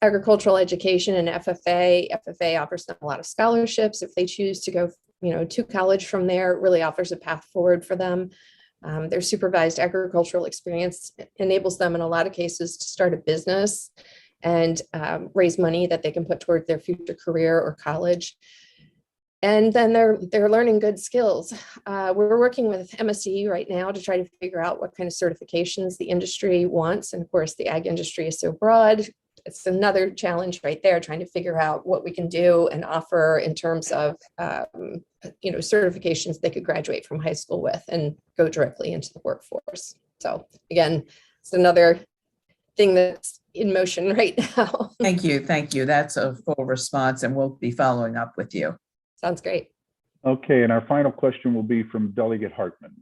agricultural education and FFA offers them a lot of scholarships if they choose to go, to college from there. It really offers a path forward for them. Their supervised agricultural experience enables them in a lot of cases to start a business and raise money that they can put toward their future career or college. And then they're learning good skills. We're working with MSCE right now to try to figure out what kind of certifications the industry wants. And of course, the ag industry is so broad. It's another challenge right there, trying to figure out what we can do and offer in terms of, certifications they could graduate from high school with and go directly into the workforce. So again, it's another thing that's in motion right now. Thank you. Thank you. That's a full response, and we'll be following up with you. Sounds great. Okay, and our final question will be from Delegate Hartman.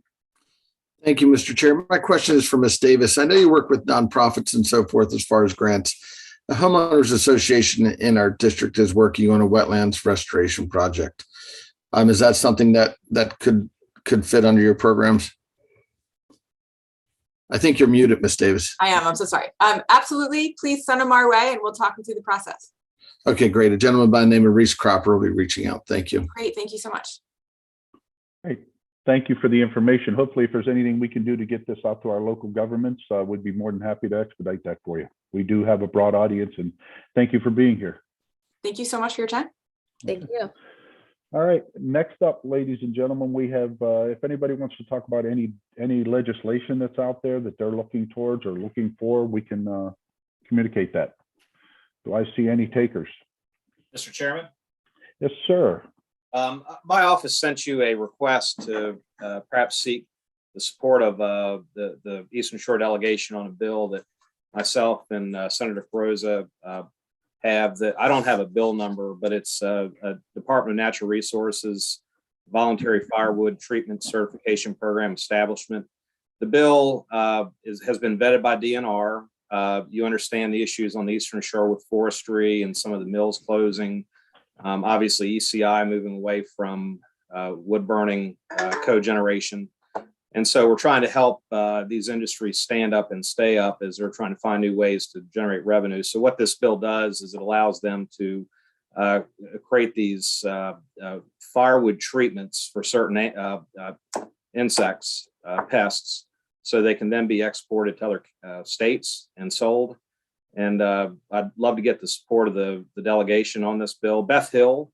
Thank you, Mr. Chair. My question is for Ms. Davis. I know you work with nonprofits and so forth as far as grants. The homeowners association in our district is working on a wetlands restoration project. Is that something that could fit under your programs? I think you're muted, Ms. Davis. I am. I'm so sorry. Absolutely. Please send them our way and we'll talk them through the process. Okay, great. A gentleman by the name of Reese Cropper will be reaching out. Thank you. Great. Thank you so much. Great. Thank you for the information. Hopefully, if there's anything we can do to get this out to our local governments, we'd be more than happy to expedite that for you. We do have a broad audience, and thank you for being here. Thank you so much for your time. Thank you. All right, next up, ladies and gentlemen, we have, if anybody wants to talk about any legislation that's out there that they're looking towards or looking for, we can communicate that. Do I see any takers? Mr. Chairman? Yes, sir. My office sent you a request to perhaps seek the support of the Eastern Shore delegation on a bill that myself and Senator Carozza have. That I don't have a bill number, but it's a Department of Natural Resources voluntary firewood treatment certification program establishment. The bill has been vetted by DNR. You understand the issues on the Eastern Shore with forestry and some of the mills closing. Obviously, ECI moving away from wood burning cogeneration. And so we're trying to help these industries stand up and stay up as they're trying to find new ways to generate revenue. So what this bill does is it allows them to create these firewood treatments for certain insects, pests, so they can then be exported to other states and sold. And I'd love to get the support of the delegation on this bill. Beth Hill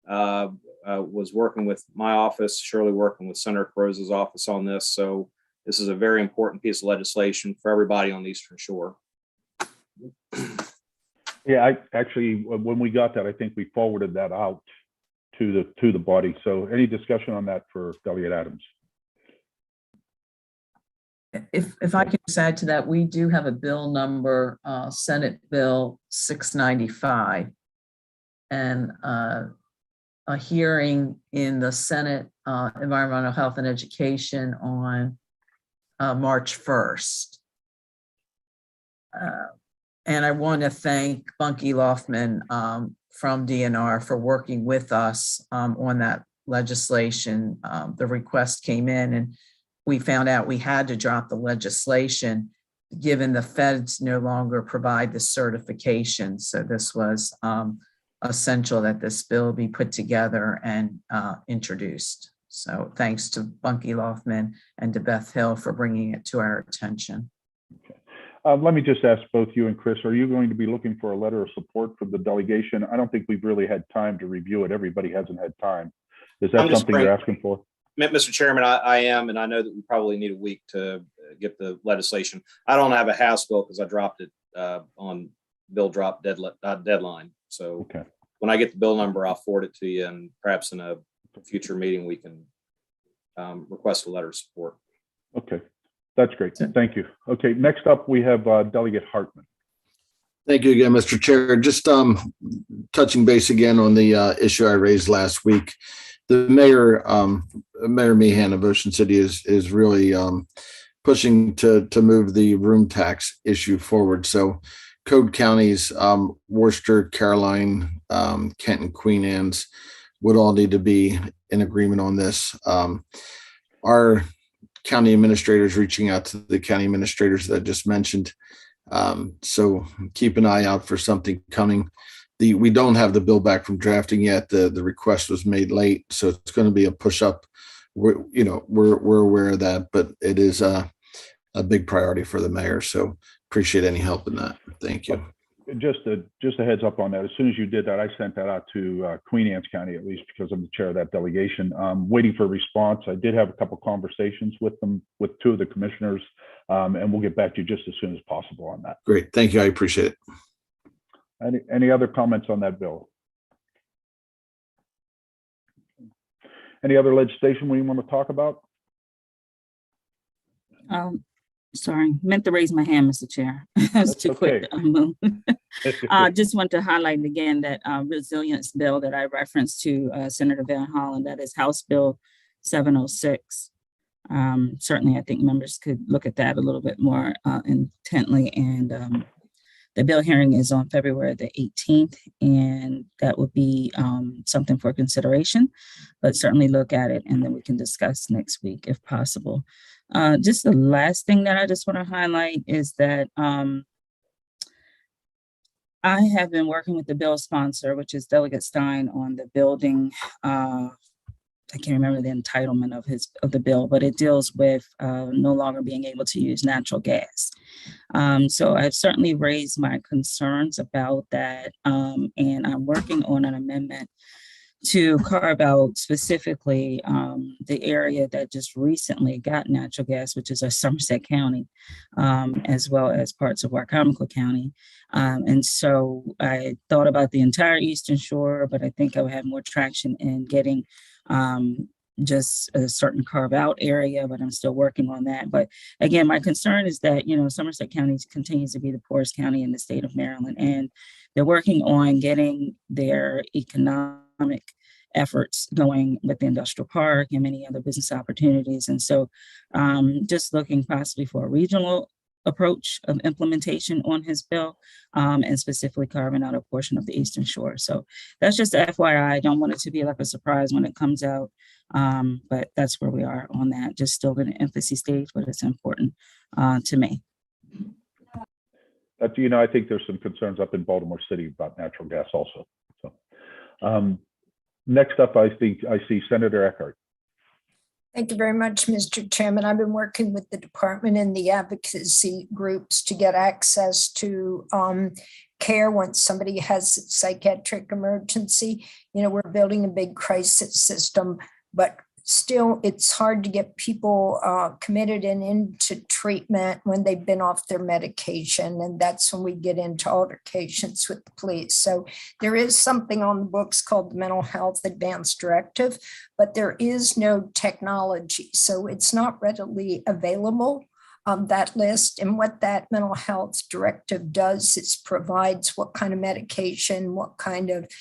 was working with my office, Shirley working with Senator Carozza's office on this. So this is a very important piece of legislation for everybody on the Eastern Shore. Yeah, I actually, when we got that, I think we forwarded that out to the body. So any discussion on that for Delegate Adams? If I can just add to that, we do have a bill number, Senate Bill 695, and a hearing in the Senate Environmental Health and Education on March 1st. And I want to thank Bunky Loftman from DNR for working with us on that legislation. The request came in and we found out we had to drop the legislation given the feds no longer provide the certification. So this was essential that this bill be put together and introduced. So thanks to Bunky Loftman and to Beth Hill for bringing it to our attention. Let me just ask both you and Chris, are you going to be looking for a letter of support for the delegation? I don't think we've really had time to review it. Everybody hasn't had time. Is that something you're asking for? Mr. Chairman, I am, and I know that we probably need a week to get the legislation. I don't have a House bill because I dropped it on bill drop deadline. So okay, when I get the bill number, I'll forward it to you, and perhaps in a future meeting we can request a letter of support. Okay, that's great. Thank you. Okay, next up we have Delegate Hartman. Thank you again, Mr. Chair. Just touching base again on the issue I raised last week. The mayor, Mayor Meehan of Ocean City, is really pushing to move the room tax issue forward. So Code counties, Worcester, Caroline, Kent and Queen Anne's would all need to be in agreement on this. Our county administrators reaching out to the county administrators that I just mentioned. So keep an eye out for something coming. We don't have the bill back from drafting yet. The request was made late, so it's going to be a push up. We're aware of that, but it is a big priority for the mayor. So appreciate any help in that. Thank you. Just a heads up on that. As soon as you did that, I sent that out to Queen Anne's County, at least because I'm the chair of that delegation. Waiting for a response. I did have a couple conversations with them, with two of the commissioners, and we'll get back to you just as soon as possible on that. Great. Thank you. I appreciate it. Any other comments on that bill? Any other legislation we want to talk about? Sorry, meant to raise my hand, Mr. Chair. I was too quick to move. Just want to highlight again that resilience bill that I referenced to Senator Van Hollen, that is House Bill 706. Certainly, I think members could look at that a little bit more intently. And the bill hearing is on February the 18th, and that would be something for consideration, but certainly look at it and then we can discuss next week if possible. Just the last thing that I just want to highlight is that I have been working with the bill sponsor, which is Delegate Stein, on the building. I can't remember the entitlement of the bill, but it deals with no longer being able to use natural gas. So I've certainly raised my concerns about that, and I'm working on an amendment to carve out specifically the area that just recently got natural gas, which is Somerset County, as well as parts of Wycomico County. And so I thought about the entire Eastern Shore, but I think I would have more traction in getting just a certain carve out area, but I'm still working on that. But again, my concern is that, Somerset County continues to be the poorest county in the state of Maryland, and they're working on getting their economic efforts going with the industrial park and many other business opportunities. And so just looking possibly for a regional approach of implementation on his bill, and specifically carving out a portion of the Eastern Shore. So that's just FYI. I don't want it to be like a surprise when it comes out, but that's where we are on that. Just still in the infancy stage, but it's important to me. I think there's some concerns up in Baltimore City about natural gas also. So next up, I think I see Senator Eckhart. Thank you very much, Mr. Chairman. I've been working with the department and the advocacy groups to get access to care once somebody has a psychiatric emergency. We're building a big crisis system, but still it's hard to get people committed and into treatment when they've been off their medication. And that's when we get into altercations with the police. So there is something on the books called the Mental Health Advance Directive, but there is no technology. So it's not readily available, that list. And what that mental health directive does is provides what kind of medication, what kind of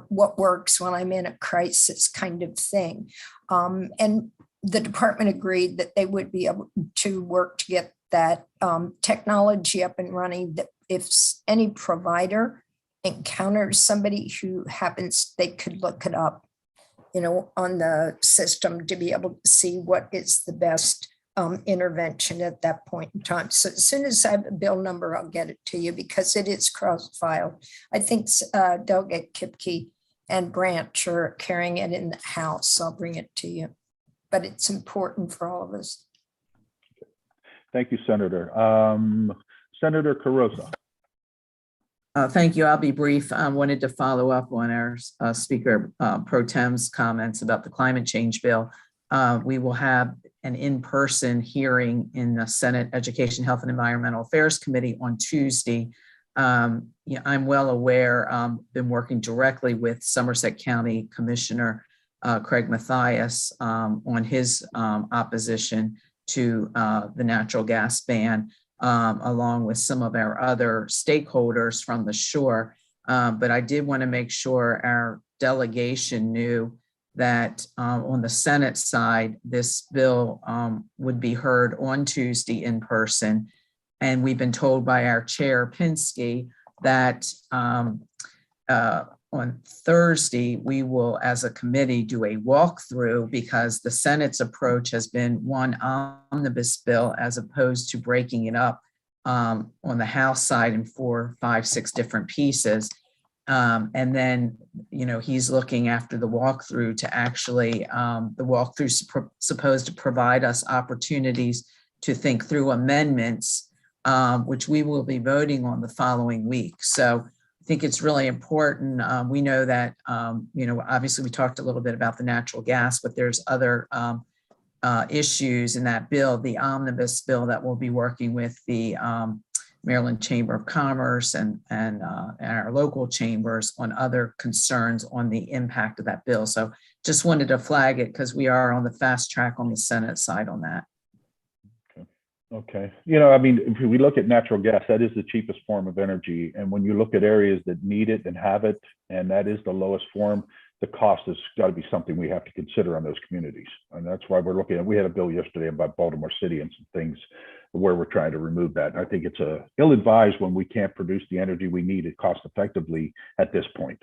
what works when I'm in a crisis kind of thing. And the department agreed that they would be able to work to get that technology up and running, that if any provider encounters somebody who happens, they could look it up, on the system to be able to see what is the best intervention at that point in time. So as soon as I have a bill number, I'll get it to you because it is cross-filed. I think Delegate Kipke and Branch are carrying it in the House. So I'll bring it to you, but it's important for all of us. Thank you, Senator. Senator Carosa. Thank you. I'll be brief. I wanted to follow up on our Speaker Pro Tem's comments about the climate change bill. We will have an in-person hearing in the Senate Education, Health, and Environmental Affairs Committee on Tuesday. I'm well aware, been working directly with Somerset County Commissioner Craig Mathias on his opposition to the natural gas ban, along with some of our other stakeholders from the shore. But I did want to make sure our delegation knew that on the Senate side, this bill would be heard on Tuesday in person. And we've been told by our chair, Pinsky, that on Thursday, we will, as a committee, do a walkthrough because the Senate's approach has been one omnibus bill as opposed to breaking it up on the House side in 4, 5, 6 different pieces. And then, he's looking after the walkthrough to actually, the walkthrough's supposed to provide us opportunities to think through amendments, which we will be voting on the following week. So I think it's really important. We know that, obviously we talked a little bit about the natural gas, but there's other issues in that bill, the omnibus bill that we'll be working with the Maryland Chamber of Commerce and our local chambers on other concerns on the impact of that bill. So just wanted to flag it because we are on the fast track on the Senate side on that. Okay. If we look at natural gas, that is the cheapest form of energy. And when you look at areas that need it and have it, and that is the lowest form, the cost has got to be something we have to consider on those communities. And that's why we're looking at, we had a bill yesterday about Baltimore City and some things where we're trying to remove that. And I think it's ill-advised when we can't produce the energy we need cost effectively at this point.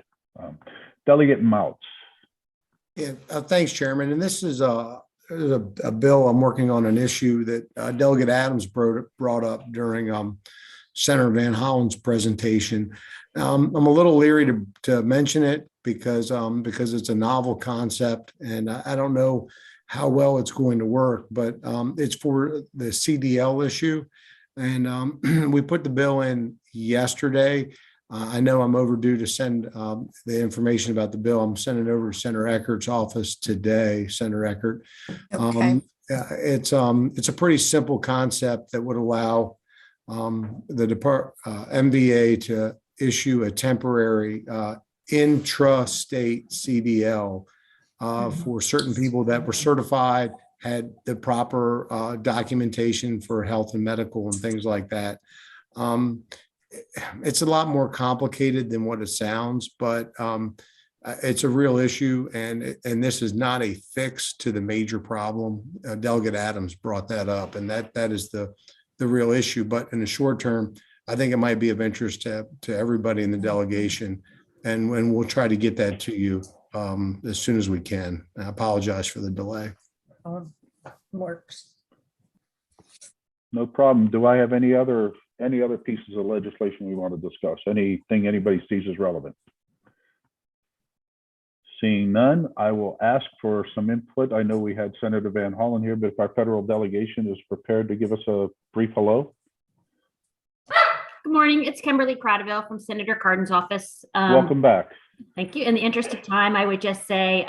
Delegate Mouts. Yeah, thanks, Chairman. And this is a bill I'm working on, an issue that Delegate Adams brought up during Senator Van Hollen's presentation. I'm a little leery to mention it because it's a novel concept and I don't know how well it's going to work, but it's for the CDL issue. And we put the bill in yesterday. I know I'm overdue to send the information about the bill. I'm sending it over to Senator Eckert's office today, Senator Eckert. Okay. It's a pretty simple concept that would allow the MVA to issue a temporary intra-state CDL for certain people that were certified, had the proper documentation for health and medical and things like that. It's a lot more complicated than what it sounds, but it's a real issue, and this is not a fix to the major problem. Delegate Adams brought that up, and that is the real issue. But in the short term, I think it might be of interest to everybody in the delegation, and we'll try to get that to you as soon as we can. I apologize for the delay. Works. No problem. Do I have any other pieces of legislation we want to discuss? Anything anybody sees as relevant? Seeing none, I will ask for some input. I know we had Senator Van Hollen here, but if our federal delegation is prepared to give us a brief hello. Good morning. It's Kimberly Cradaville from Senator Cardin's office. Welcome back. Thank you. In the interest of time, I would just say,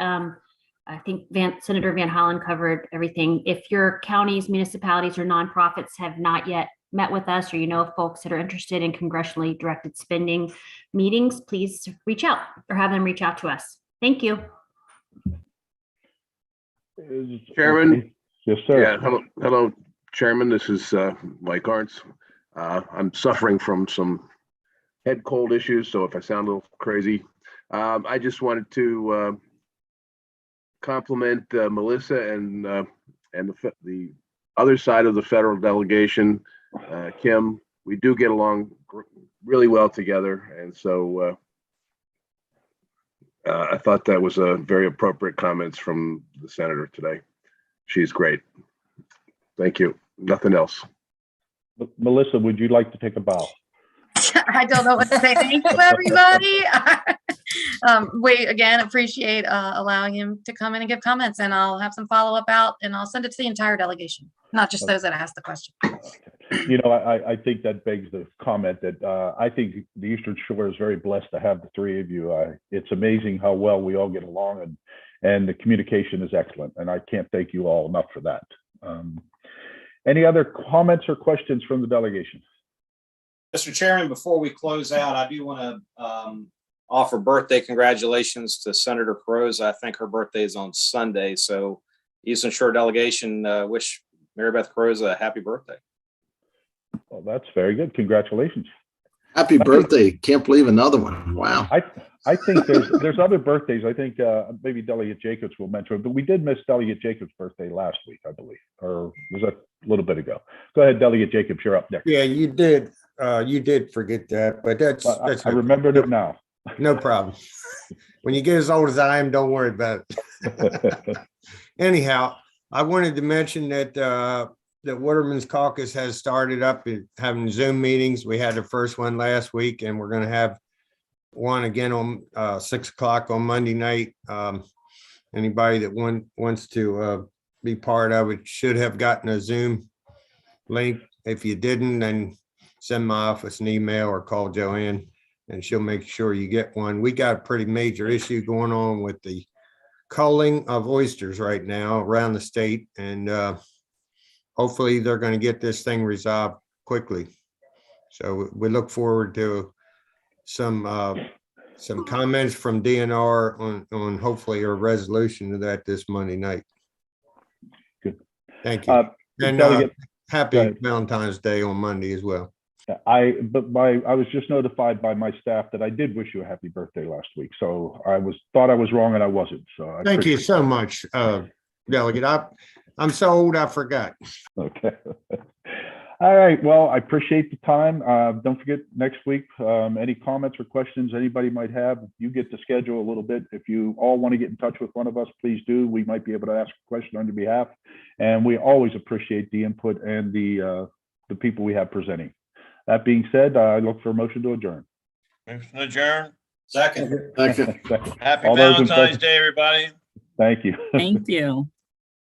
I think Senator Van Hollen covered everything. If your counties, municipalities, or nonprofits have not yet met with us, or of folks that are interested in congressionally directed spending meetings, please reach out or have them reach out to us. Thank you. Chairman. Yes, sir. Yeah, hello, Chairman. This is Mike Arntz. I'm suffering from some head cold issues, so if I sound a little crazy, I just wanted to compliment Melissa and the other side of the federal delegation, Kim. We do get along really well together, and so I thought that was a very appropriate comments from the senator today. She's great. Thank you. Nothing else. Melissa, would you like to take a bow? I don't know what to say. Thank you, everybody. We again appreciate allowing him to come in and give comments, and I'll have some follow up out, and I'll send it to the entire delegation, not just those that asked the question. I think that begs the comment that I think the Eastern Shore is very blessed to have the three of you. It's amazing how well we all get along, and the communication is excellent, and I can't thank you all enough for that. Any other comments or questions from the delegation? Mr. Chairman, before we close out, I do want to offer birthday congratulations to Senator Carozza. I think her birthday is on Sunday. So Eastern Shore delegation wish Mary Beth Carozza a happy birthday. Well, that's very good. Congratulations. Happy birthday. Can't believe another one. Wow. I think there's other birthdays. I think maybe Delegate Jacobs will mention, but we did miss Delegate Jacobs' birthday last week, I believe, or was that a little bit ago? Go ahead, Delegate Jacobs, you're up next. Yeah, you did. You did forget that, but that's I remembered it now. No problem. When you get as old as I am, don't worry about it. Anyhow, I wanted to mention that the Waterman's Caucus has started up having Zoom meetings. We had the first one last week, and we're going to have one again on 6 o'clock on Monday night. Anybody that wants to be part of it should have gotten a Zoom link. If you didn't, then send my office an email or call Joanne, and she'll make sure you get one. We got a pretty major issue going on with the culling of oysters right now around the state, and hopefully they're going to get this thing resolved quickly. So we look forward to some comments from DNR on hopefully a resolution to that this Monday night. Good. Thank you. And Delegate, happy Valentine's Day on Monday as well. I was just notified by my staff that I did wish you a happy birthday last week. So thought I was wrong and I wasn't. So Thank you so much, Delegate. I'm so old I forgot. Okay. All right. Well, I appreciate the time. Don't forget next week, any comments or questions anybody might have, you get to schedule a little bit. If you all want to get in touch with one of us, please do. We might be able to ask a question on your behalf. And we always appreciate the input and the people we have presenting. That being said, I look for a motion to adjourn. Motion to adjourn. Second. Second. Happy All those in Valentine's favor? Day, everybody. Thank you. Thank you.